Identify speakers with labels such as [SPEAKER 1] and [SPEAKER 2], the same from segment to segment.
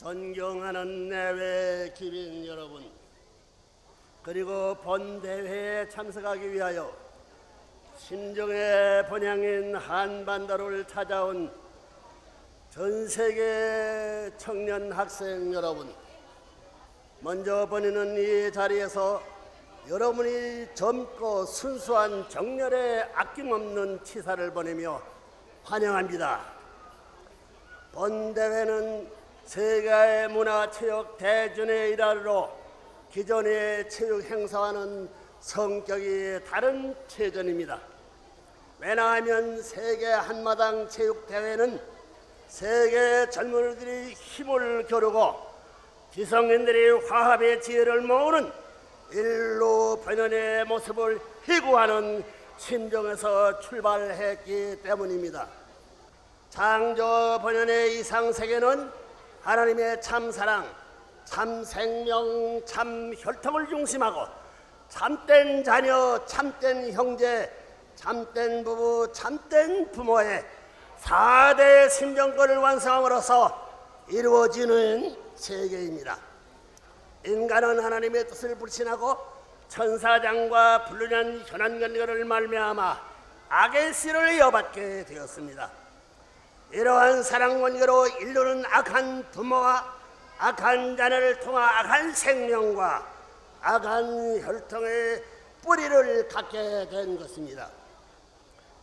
[SPEAKER 1] 존경하는 내외 기빈 여러분, 그리고 본 대회에 참석하기 위하여 심정의 본향인 한반도를 찾아온 전 세계 청년 학생 여러분, 먼저 본인은 이 자리에서 여러분이 젊고 순수한 정열에 아낌없는 치사를 보내며 환영합니다. 본 대회는 세계의 문화체육 대전의 일환으로 기존의 체육 행사와는 성격이 다른 체전입니다. 왜냐하면 세계 한마당 체육대회는 세계 젊은이들이 힘을 겨루고 지성인들이 화합의 지혜를 모으는 인류 번연의 모습을 희구하는 심정에서 출발했기 때문입니다. 창조 번연의 이상세계는 하나님의 참사랑, 참생명, 참혈통을 중심하고 참된 자녀, 참된 형제, 참된 부부, 참된 부모의 4대 심정권을 완성함으로써 이루어지는 세계입니다. 인간은 하나님의 뜻을 불신하고 천사장과 불륜한 현안관계를 말미암아 악의 씨를 이어받게 되었습니다. 이러한 사랑관계로 인류는 악한 부모와 악한 자녀를 통한 악한 생명과 악한 혈통의 뿌리를 갖게 된 것입니다.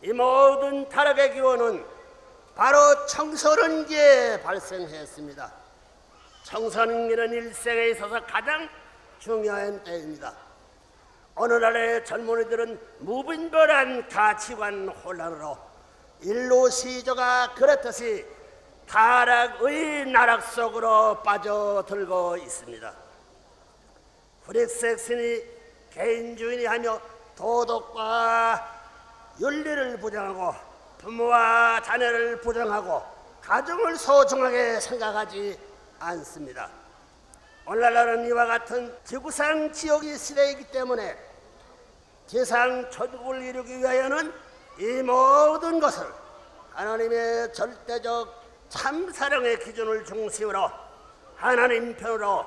[SPEAKER 1] 이 모든 타락의 기원은 바로 청소년기에 발생했습니다. 청소년기는 일생에 있어서 가장 중요한 때입니다. 오늘날의 젊은이들은 무분별한 가치관 혼란으로 인류 시조가 그렇듯이 타락의 나락 속으로 빠져들고 있습니다. 프릭섹슨이 개인주의니 하며 도덕과 윤리를 부정하고 부모와 자녀를 부정하고 가정을 소중하게 생각하지 않습니다. 오늘날은 이와 같은 지구상 지옥의 시대이기 때문에 지상 천국을 이루기 위하여는 이 모든 것을 하나님의 절대적 참사랑의 기준을 중심으로 하나님 편으로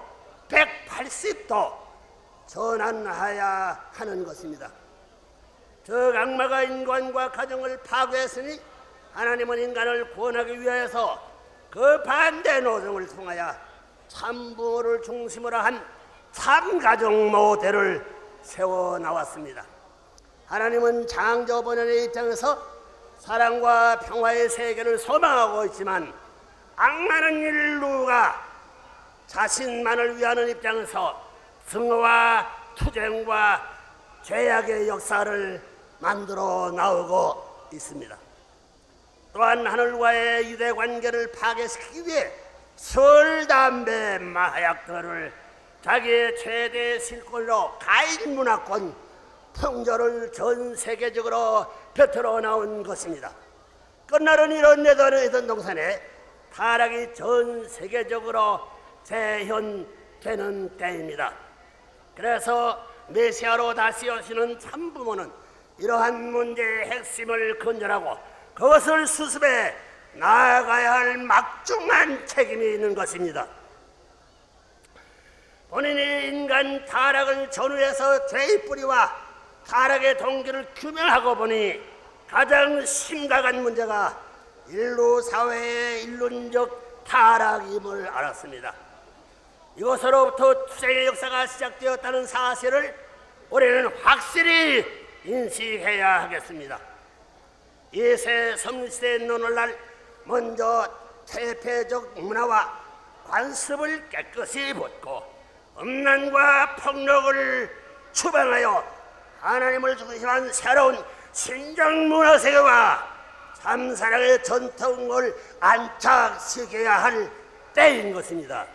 [SPEAKER 1] 180도 전환하여야 하는 것입니다. 저 악마가 인간과 가정을 파괴했으니 하나님은 인간을 구원하기 위해서 그 반대 노정을 통하여 참부모를 중심으로 한 참가정 모델을 세워나왔습니다. 하나님은 창조 번연의 입장에서 사랑과 평화의 세계를 소망하고 있지만 악마는 인류가 자신만을 위하는 입장에서 승어와 투쟁과 죄악의 역사를 만들어 나오고 있습니다. 또한 하늘과의 유대관계를 파괴시키기 위해 술, 담배, 마약들을 자기의 최대 실권으로 가인 문화권 풍조를 전 세계적으로 벼들어 나온 것입니다. 끝날은 이런 내던 동산에 타락이 전 세계적으로 재현되는 때입니다. 그래서 메시아로 다시 오시는 참부모는 이러한 문제의 핵심을 건절하고 그것을 수습해 나아가야 할 막중한 책임이 있는 것입니다. 본인이 인간 타락을 전후해서 죄의 뿌리와 타락의 동기를 규명하고 보니 가장 심각한 문제가 인류 사회의 인륜적 타락임을 알았습니다. 이것으로부터 투쟁의 역사가 시작되었다는 사실을 우리는 확실히 인식해야 하겠습니다. 이세 성시대에 오늘날 먼저 태폐적 문화와 관습을 깨끗이 벗고 음란과 폭력을 추방하여 하나님을 중심한 새로운 신정문화세계와 참사랑의 전통을 안착시켜야 할 때인 것입니다.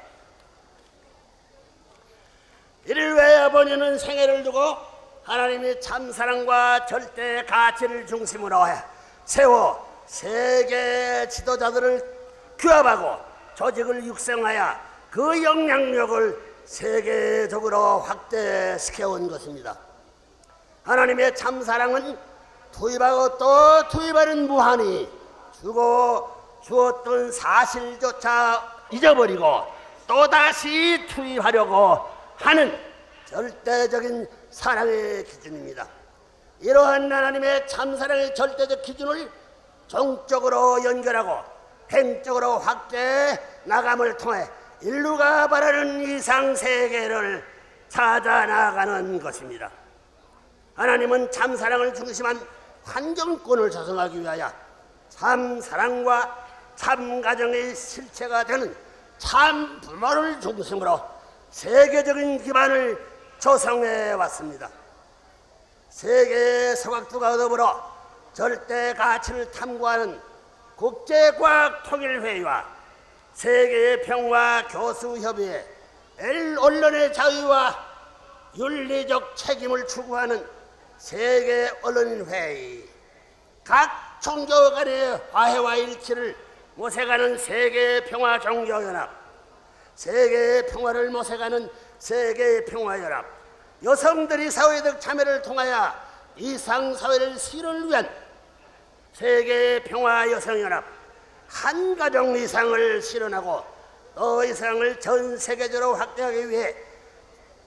[SPEAKER 1] 이를 위하여 본인은 생애를 두고 하나님의 참사랑과 절대 가치를 중심으로 세워 세계 지도자들을 규합하고 조직을 육성하여 그 영향력을 세계적으로 확대시켜온 것입니다. 하나님의 참사랑은 투입하고 또 투입하는 무한히 주고 주었던 사실조차 잊어버리고 또다시 투입하려고 하는 절대적인 사랑의 기준입니다. 이러한 하나님의 참사랑의 절대적 기준을 종적으로 연결하고 행적으로 확대해 나감을 통해 인류가 바라는 이상세계를 찾아 나가는 것입니다. 하나님은 참사랑을 중심한 환경권을 조성하기 위하여 참사랑과 참가정의 실체가 되는 참부모를 중심으로 세계적인 기반을 조성해 왔습니다. 세계 서각두가 더불어 절대 가치를 탐구하는 국제과학통일회의와 세계평화 교수협의회, 언론의 자유와 윤리적 책임을 추구하는 세계언론인회의, 각 종교 간의 화해와 일치를 모색하는 세계평화종교연합, 세계평화를 모색하는 세계평화연합, 여성들이 사회적 참여를 통하여 이상사회를 실현을 위한 세계평화여성연합, 한가정 이상을 실현하고 또 이상을 전 세계적으로 확대하기 위해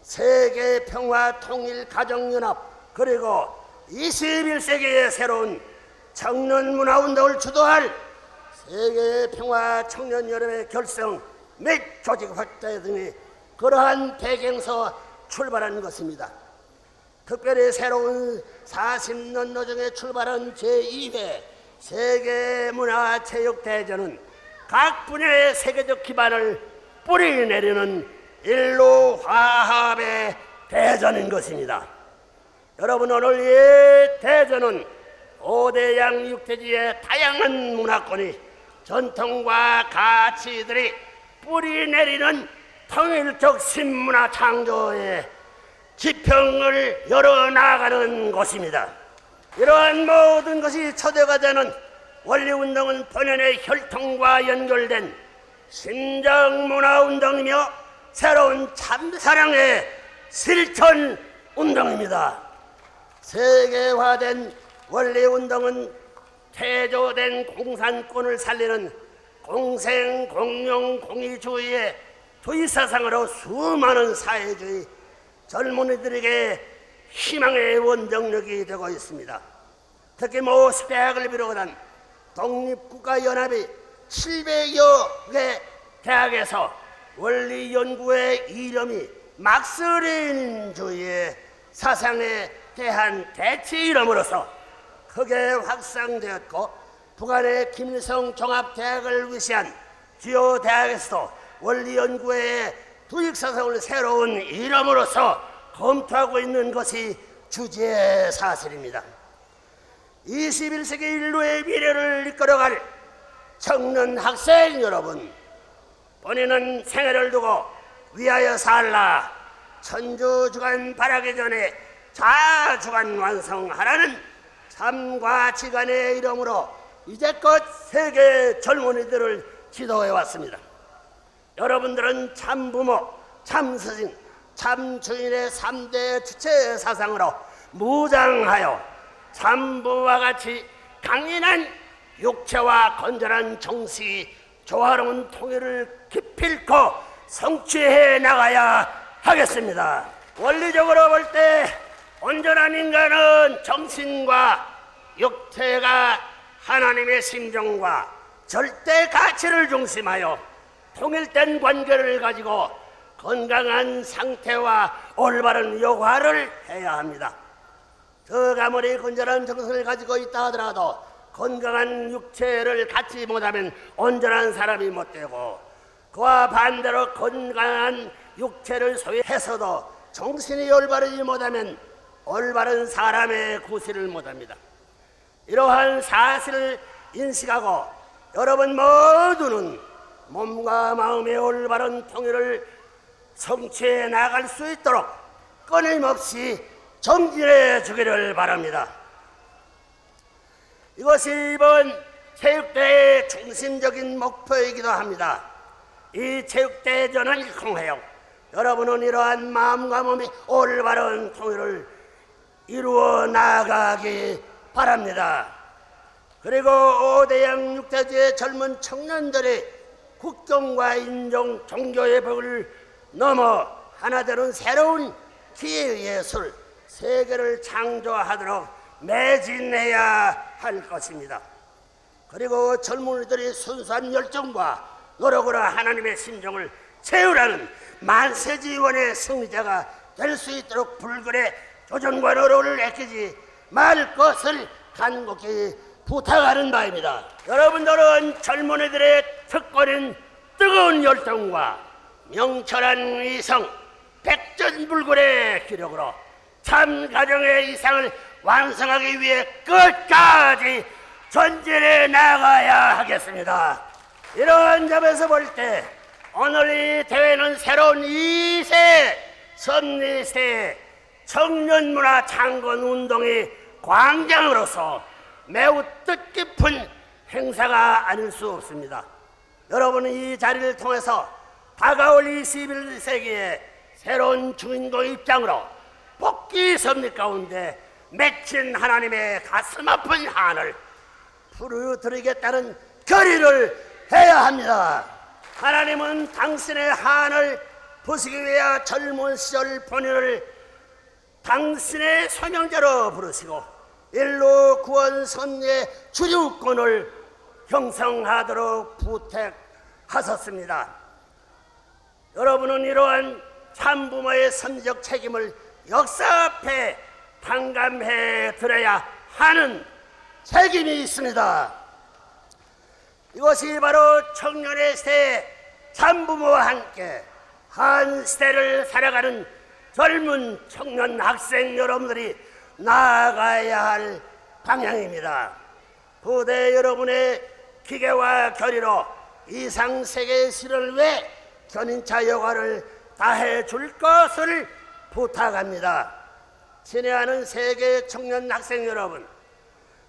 [SPEAKER 1] 세계평화통일가정연합, 그리고 21세기의 새로운 청년문화운동을 주도할 세계평화청년연합의 결성 및 조직 확대 등의 그러한 배경에서 출발한 것입니다. 특별히 새로운 40년 노정에 출발한 제2회 세계문화체육대전은 각 분야의 세계적 기반을 뿌리내리는 인류 화합의 대전인 것입니다. 여러분, 오늘 이 대전은 5대양 6대지의 다양한 문화권이 전통과 가치들이 뿌리내리는 통일적 신문화 창조의 지평을 열어나가는 곳입니다. 이러한 모든 것이 초대가 되는 원리운동은 본연의 혈통과 연결된 신정문화운동이며 새로운 참사랑의 실천운동입니다. 세계화된 원리운동은 태조된 공산권을 살리는 공생, 공용, 공의주의의 도의사상으로 수많은 사회주의 젊은이들에게 희망의 원동력이 되고 있습니다. 특히 모스 대학을 비롯한 독립국가연합이 700여 개 대학에서 원리연구의 이름이 막스레닌주의의 사상에 대한 대치 이름으로서 크게 확산되었고, 북한의 김일성 종합대학을 위시한 주요 대학에서도 원리연구의 두익사상을 새로운 이름으로서 검토하고 있는 것이 주지의 사실입니다. 21세기 인류의 미래를 이끌어갈 청년 학생 여러분, 본인은 생애를 두고 위하여 살라, 천주주간 바라기 전에 자주간 완성하라는 삶과 지간의 이름으로 이제껏 세계 젊은이들을 지도해 왔습니다. 여러분들은 참부모, 참스승, 참주인의 3대 주체 사상으로 무장하여 참부모와 같이 강인한 육체와 건전한 정치, 조화로운 통일을 기필코 성취해 나가야 하겠습니다. 원리적으로 볼 때 온전한 인간은 정신과 육체가 하나님의 심정과 절대 가치를 중심하여 통일된 관계를 가지고 건강한 상태와 올바른 여과를 해야 합니다. 저 아무리 건전한 정신을 가지고 있다 하더라도 건강한 육체를 갖지 못하면 온전한 사람이 못 되고, 그와 반대로 건강한 육체를 소유해서도 정신이 올바르지 못하면 올바른 사람의 구실을 못합니다. 이러한 사실을 인식하고 여러분 모두는 몸과 마음의 올바른 통일을 성취해 나갈 수 있도록 끊임없이 정진해 주기를 바랍니다. 이것이 이번 체육대회의 중심적인 목표이기도 합니다. 이 체육대전을 통하여 여러분은 이러한 마음과 몸의 올바른 통일을 이루어 나가기 바랍니다. 그리고 5대양 6대지의 젊은 청년들이 국경과 인종, 종교의 벽을 넘어 하나 되는 새로운 기예술 세계를 창조하도록 매진해야 할 것입니다. 그리고 젊은이들이 순수한 열정과 노력으로 하나님의 심정을 채우라는 만세지원의 승리자가 될 수 있도록 불굴의 도전과 노력을 아끼지 말 것을 간곡히 부탁하는 바입니다. 여러분들은 젊은이들의 특권인 뜨거운 열정과 명철한 이성, 백전불굴의 기력으로 참 가정의 이상을 완성하기 위해 끝까지 전진해 나가야 하겠습니다. 이러한 점에서 볼 때 오늘 이 대회는 새로운 2세 선리세 청년문화 창건운동의 광장으로서 매우 뜻깊은 행사가 아닐 수 없습니다. 여러분은 이 자리를 통해서 다가올 21세기의 새로운 주인공 입장으로 복귀 섭리 가운데 맺힌 하나님의 가슴 아픈 한을 부르드리겠다는 결의를 해야 합니다. 하나님은 당신의 한을 보시기 위해 젊은 시절 본인을 당신의 소명자로 부르시고 일로 구원 섭리의 주주권을 형성하도록 부탁하셨습니다. 여러분은 이러한 참부모의 선지적 책임을 역사 앞에 당감해 드려야 하는 책임이 있습니다. 이것이 바로 청년의 시대 참부모와 함께 한 시대를 살아가는 젊은 청년 학생 여러분들이 나아가야 할 방향입니다. 부대 여러분의 기계와 결의로 이상세계의 실현을 위해 견인차 여과를 다해 줄 것을 부탁합니다. 친애하는 세계 청년 학생 여러분,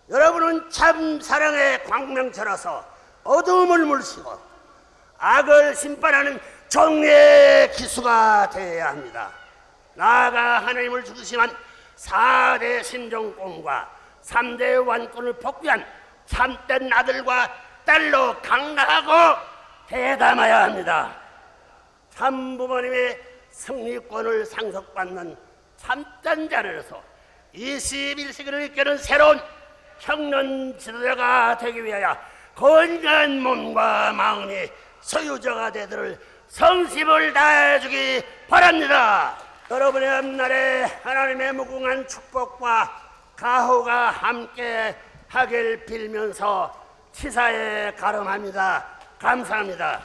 [SPEAKER 1] 여러분은 참 사랑의 광명처라서 어두움을 물시고 악을 심판하는 정의의 기수가 되어야 합니다. 나아가 하나님을 중심한 4대 신종공과 3대 완권을 복귀한 참된 아들과 딸로 강락하고 대담해야 합니다. 참부모님의 승리권을 상속받는 참된 자리로서 21세기를 이끄는 새로운 청년 지도자가 되기 위하여 건강한 몸과 마음이 소유자가 되도록 성심을 다해주기 바랍니다. 여러분의 앞날에 하나님의 무궁한 축복과 가호가 함께 하길 빌면서 치사에 가름합니다. 감사합니다.